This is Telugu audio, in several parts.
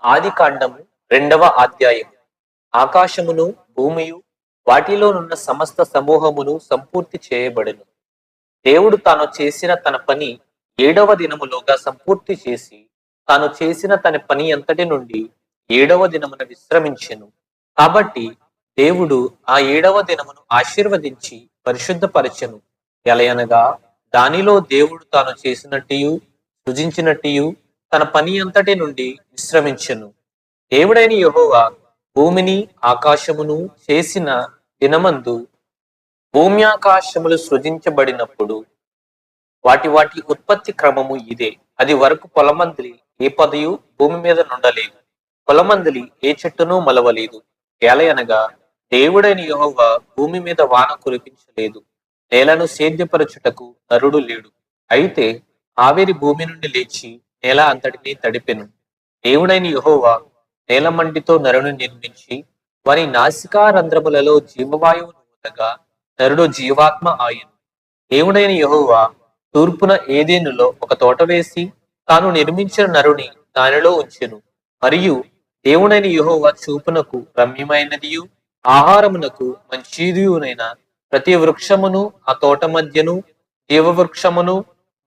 ఆది కాండము 2వ అధ్యాయం. ఆకాశమును భూమియు వాటిలోనున్న సమస్త సమూహమును సంపూర్తి చేయబడెను. దేవుడు తాను చేసిన తన పని 7వ దినములోగా సంపూర్తి చేసి తాను చేసిన తన పని అంతటి నుండి 7వ దినమున విశ్రమించెను. కాబట్టి దేవుడు ఆ 7వ దినమును ఆశీర్వదించి పరిశుద్ధపరచెను. ఎలయనగా దానిలో దేవుడు తాను చేసినట్టియు సృజించినట్టియు తన పని అంతటి నుండి విశ్రమించెను. దేవుడైన యెహోవా భూమిని ఆకాశమును చేసిన దినమందు భూమ్యాకాశములు సృజించబడినప్పుడు వాటి వాటి ఉత్పత్తి క్రమము ఇదే. అది వరకు పొలమందలి ఏ పదయు భూమి మీద నుండలేదు, పొలమందలి ఏ చెట్టును మలవలేదు. ఏలయనగా దేవుడైన యెహోవా భూమి మీద వాన కురిపించలేదు, నేలను సేద్యపరచుటకు నరుడు లేడు. అయితే ఆవిరి భూమి నుండి లేచి నేల అంతటినీ తడిపెను. దేవుడైన యెహోవా నేలమంటితో నరుని నిర్మించి వారి నాసికా రంధ్రములలో జీవవాయువును ఊదగా నరుడు జీవాత్మ ఆయను. దేవుడైన యెహోవా తూర్పున ఏదెనులో ఒక తోట వేసి తాను నిర్మించిన నరుని దానిలో ఉంచెను. మరియు దేవుడైన యెహోవా చూపునకు రమ్యమైనదియు ఆహారమునకు మంచిదియునైన ప్రతి వృక్షమును ఆ తోట మధ్యను, జీవవృక్షమును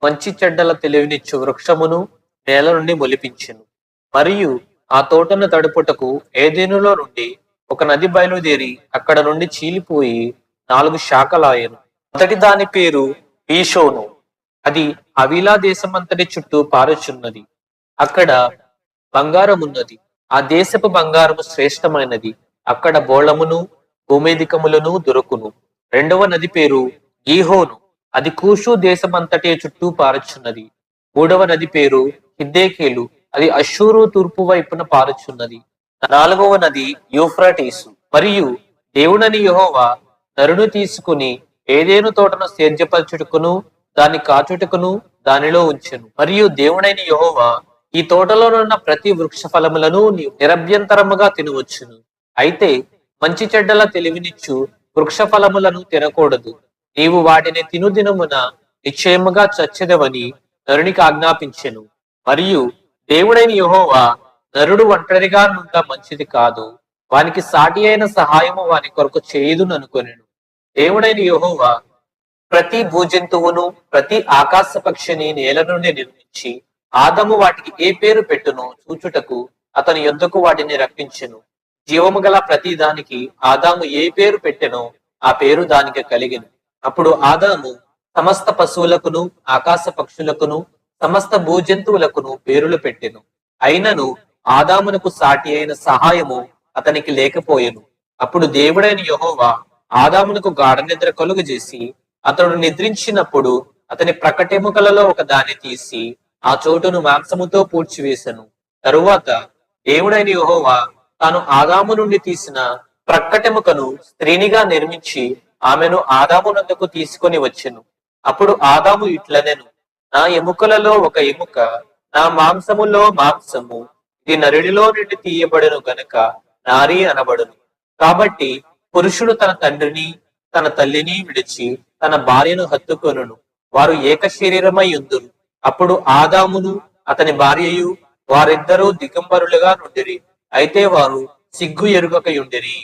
మంచి చెడ్డల తెలివినిచ్చు వృక్షమును నేల నుండి మొలిపించెను. మరియు ఆ తోటను తడుపుటకు ఏదెనులో నుండి ఒక నది బయలుదేరి అక్కడ నుండి చీలిపోయి 4 శాఖలాయెను. మొదటి దాని పేరు పీషోను. అది హవీలా దేశమంతటి చుట్టూ పారుచున్నది. అక్కడ బంగారమున్నది. ఆ దేశపు బంగారము శ్రేష్టమైనది. అక్కడ బోళమును భూమేధికములను దొరుకును. రెండవ నది పేరు గీహోను. అది కూషు దేశమంతటి చుట్టూ పారుచున్నది. మూడవ నది పేరు హిద్దేకేలు. అది అష్షూరు తూర్పు వైపున పారుచున్నది. 4వ నది యూఫ్రటీసు. మరియు దేవుడని యెహోవా నరును తీసుకుని ఏదేను తోటను సేద్యపరచుటకును దాన్ని కాచుటకును దానిలో ఉంచెను. మరియు దేవుడైన యెహోవా ఈ తోటలోనున్న ప్రతి వృక్ష ఫలములను నీవు నిరభ్యంతరముగా తినవచ్చును. అయితే మంచి చెడ్డల తెలివినిచ్చు వృక్ష ఫలములను తినకూడదు. నీవు వాటిని తినుదినమున నిశ్చయముగా చచ్చెదవని నరునికి ఆజ్ఞాపించెను. మరియు దేవుడైన యెహోవా నరుడు ఒంటరిగా నుండ మంచిది కాదు, వానికి సాటి అయిన సహాయము వాని కొరకు చేయుదును అనుకొనెను. దేవుడైన యెహోవా ప్రతి భూజంతువును ప్రతి ఆకాశ పక్షిని నేల నుండి నిర్మించి ఆదము వాటికి ఏ పేరు పెట్టునో చూచుటకు అతని యొద్దకు వాటిని రప్పించెను. జీవము గల ప్రతి దానికి ఆదాము ఏ పేరు పెట్టెనో ఆ పేరు దానికి కలిగెను. అప్పుడు ఆదాము సమస్త పశువులకును ఆకాశ పక్షులకును సమస్త భూజంతువులకును పేరులు పెట్టెను. అయినను ఆదామునకు సాటి అయిన సహాయము అతనికి లేకపోయెను. అప్పుడు దేవుడైన యెహోవా ఆదామునకు గాఢ నిద్ర కలుగజేసి అతడు నిద్రించినప్పుడు అతని ప్రకటెముకలలో ఒక దాన్ని తీసి ఆ చోటును మాంసముతో పూడ్చివేశను. తరువాత దేవుడైన యెహోవా తాను ఆదాము నుండి తీసిన ప్రక్కటెముకను స్త్రీనిగా నిర్మించి ఆమెను ఆదామునందుకు తీసుకొని వచ్చెను. అప్పుడు ఆదాము ఇట్లనెను, నా ఎముకలలో ఒక ఎముక, నా మాంసములో మాంసము, ఇది నరుడిలో నుండి తీయబడెను గనుక నారీ అనబడును. కాబట్టి పురుషుడు తన తండ్రిని తన తల్లిని విడిచి తన భార్యను హత్తుకొనును, వారు ఏక శరీరమై ఉందురు. అప్పుడు ఆదామును అతని భార్యయు వారిద్దరూ దిగంబరులుగా నుండిరి. అయితే వారు సిగ్గు ఎరుగక యుండిరి.